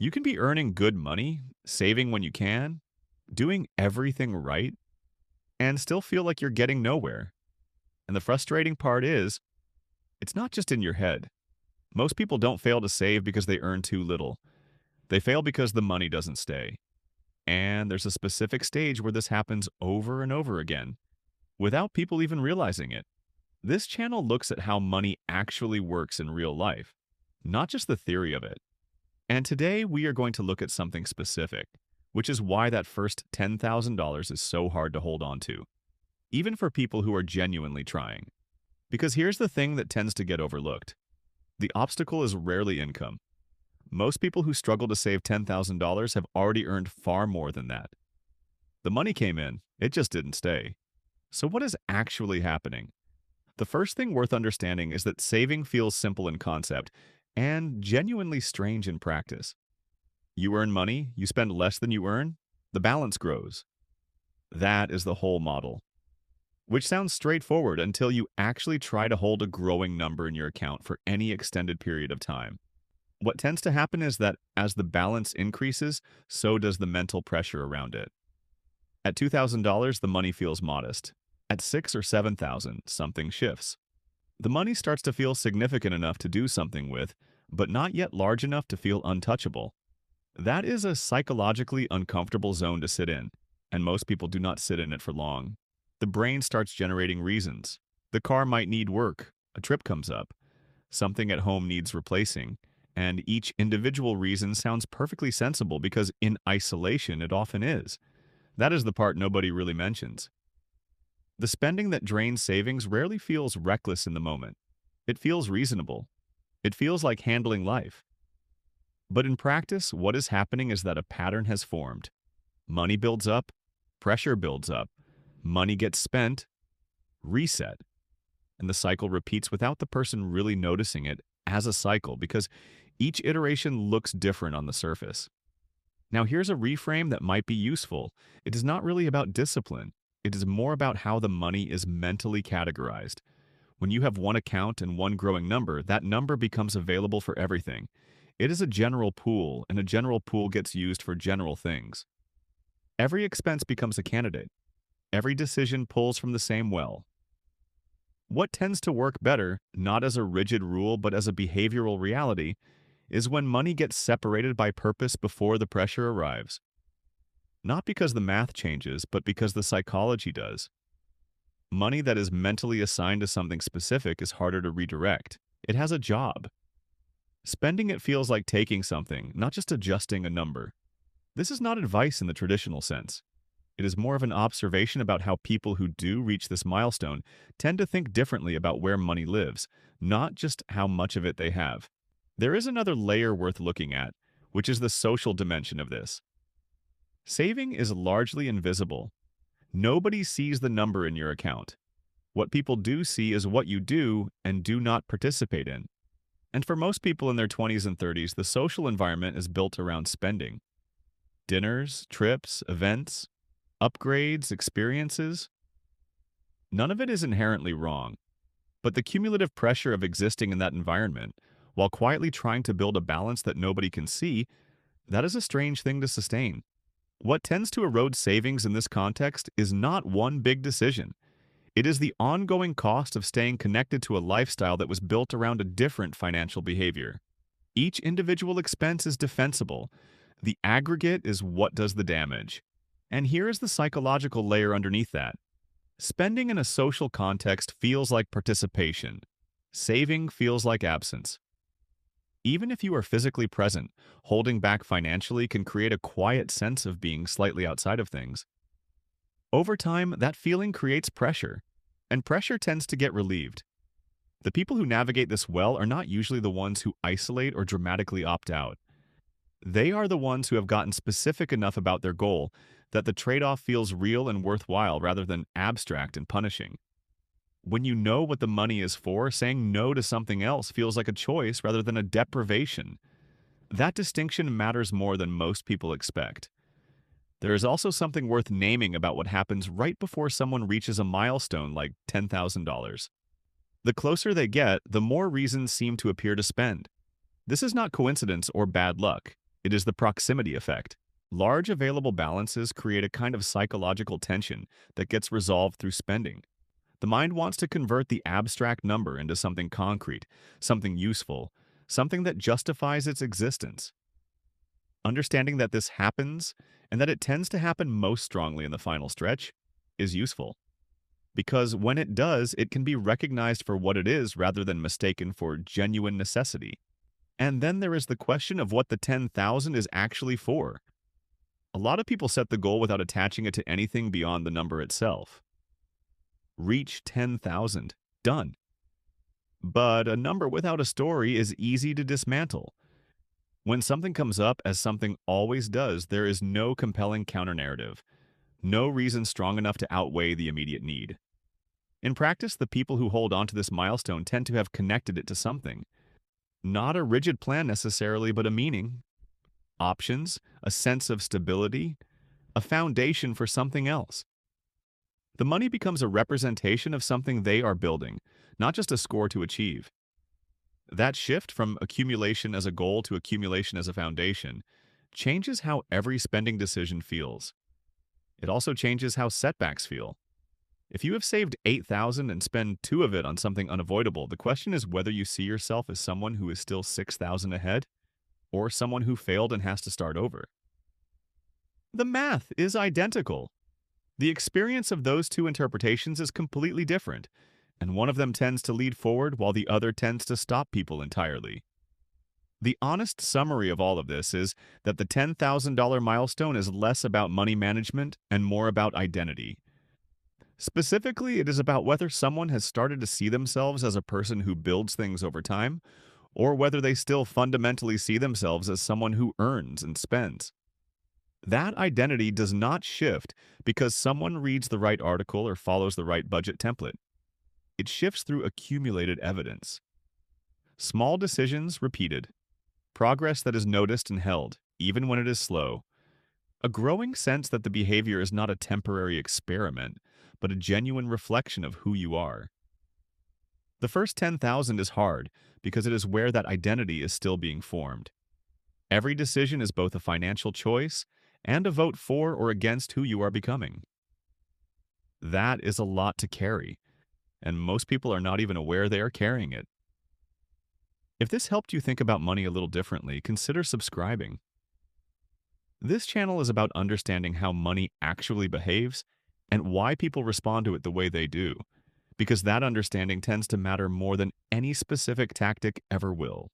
You can be earning good money, saving when you can, doing everything right, and still feel like you're getting nowhere. And the frustrating part is, it's not just in your head. Most people don't fail to save because they earn too little. They fail because the money doesn't stay. And there's a specific stage where this happens over and over again, without people even realizing it. This channel looks at how money actually works in real life, not just the theory of it. And today we are going to look at something specific, which is why that first $10,000 is so hard to hold on to, even for people who are genuinely trying. Because here's the thing that tends to get overlooked. The obstacle is rarely income. Most people who struggle to save $10,000 have already earned far more than that. The money came in, it just didn't stay. So what is actually happening? The first thing worth understanding is that saving feels simple in concept and genuinely strange in practice. You earn money, you spend less than you earn, the balance grows. That is the whole model, which sounds straightforward until you actually try to hold a growing number in your account for any extended period of time. What tends to happen is that as the balance increases, so does the mental pressure around it. At $2,000, the money feels modest. At 6 or 7,000, something shifts. The money starts to feel significant enough to do something with, but not yet large enough to feel untouchable. That is a psychologically uncomfortable zone to sit in, and most people do not sit in it for long. The brain starts generating reasons. The car might need work, a trip comes up, something at home needs replacing, and each individual reason sounds perfectly sensible because in isolation it often is. That is the part nobody really mentions. The spending that drains savings rarely feels reckless in the moment. It feels reasonable. It feels like handling life. But in practice, what is happening is that a pattern has formed. Money builds up, pressure builds up, money gets spent, reset. And the cycle repeats without the person really noticing it as a cycle because each iteration looks different on the surface. Now, here's a reframe that might be useful. It is not really about discipline. It is more about how the money is mentally categorized. When you have one account and one growing number, that number becomes available for everything. It is a general pool, and a general pool gets used for general things. Every expense becomes a candidate. Every decision pulls from the same well. What tends to work better, not as a rigid rule but as a behavioral reality, is when money gets separated by purpose before the pressure arrives. Not because the math changes, but because the psychology does. Money that is mentally assigned to something specific is harder to redirect. It has a job. Spending it feels like taking something, not just adjusting a number. This is not advice in the traditional sense. It is more of an observation about how people who do reach this milestone tend to think differently about where money lives, not just how much of it they have. There is another layer worth looking at, which is the social dimension of this. Saving is largely invisible. Nobody sees the number in your account. What people do see is what you do and do not participate in. And for most people in their 20s and 30s, the social environment is built around spending. Dinners, trips, events, upgrades, experiences. None of it is inherently wrong, but the cumulative pressure of existing in that environment, while quietly trying to build a balance that nobody can see, that is a strange thing to sustain. What tends to erode savings in this context is not one big decision. It is the ongoing cost of staying connected to a lifestyle that was built around a different financial behavior. Each individual expense is defensible. The aggregate is what does the damage. And here is the psychological layer underneath that. Spending in a social context feels like participation. Saving feels like absence. Even if you are physically present, holding back financially can create a quiet sense of being slightly outside of things. Over time, that feeling creates pressure, and pressure tends to get relieved. The people who navigate this well are not usually the ones who isolate or dramatically opt out. They are the ones who have gotten specific enough about their goal that the trade-off feels real and worthwhile rather than abstract and punishing. When you know what the money is for, saying no to something else feels like a choice rather than a deprivation. That distinction matters more than most people expect. There is also something worth naming about what happens right before someone reaches a milestone like $10,000. The closer they get, the more reasons seem to appear to spend. This is not coincidence or bad luck. It is the proximity effect. Large available balances create a kind of psychological tension that gets resolved through spending. The mind wants to convert the abstract number into something concrete, something useful, something that justifies its existence. Understanding that this happens, and that it tends to happen most strongly in the final stretch, is useful. Because when it does, it can be recognized for what it is rather than mistaken for genuine necessity. And then there is the question of what the 10,000 is actually for. A lot of people set the goal without attaching it to anything beyond the number itself. Reach 10,000. Done. But a number without a story is easy to dismantle. When something comes up, as something always does, there is no compelling counter-narrative, no reason strong enough to outweigh the immediate need. In practice, the people who hold on to this milestone tend to have connected it to something. Not a rigid plan necessarily, but a meaning, options, a sense of stability, a foundation for something else. The money becomes a representation of something they are building, not just a score to achieve. That shift from accumulation as a goal to accumulation as a foundation changes how every spending decision feels. It also changes how setbacks feel. If you have saved 8,000 and spend 2 of it on something unavoidable, the question is whether you see yourself as someone who is still 6,000 ahead or someone who failed and has to start over. The math is identical. The experience of those two interpretations is completely different, and one of them tends to lead forward while the other tends to stop people entirely. The honest summary of all of this is that the $10,000 milestone is less about money management and more about identity. Specifically, it is about whether someone has started to see themselves as a person who builds things over time, or whether they still fundamentally see themselves as someone who earns and spends. That identity does not shift because someone reads the right article or follows the right budget template. It shifts through accumulated evidence. Small decisions repeated. Progress that is noticed and held, even when it is slow. A growing sense that the behavior is not a temporary experiment, but a genuine reflection of who you are. The first 10,000 is hard because it is where that identity is still being formed. Every decision is both a financial choice and a vote for or against who you are becoming. That is a lot to carry, and most people are not even aware they are carrying it. If this helped you think about money a little differently, consider subscribing. This channel is about understanding how money actually behaves and why people respond to it the way they do, because that understanding tends to matter more than any specific tactic ever will.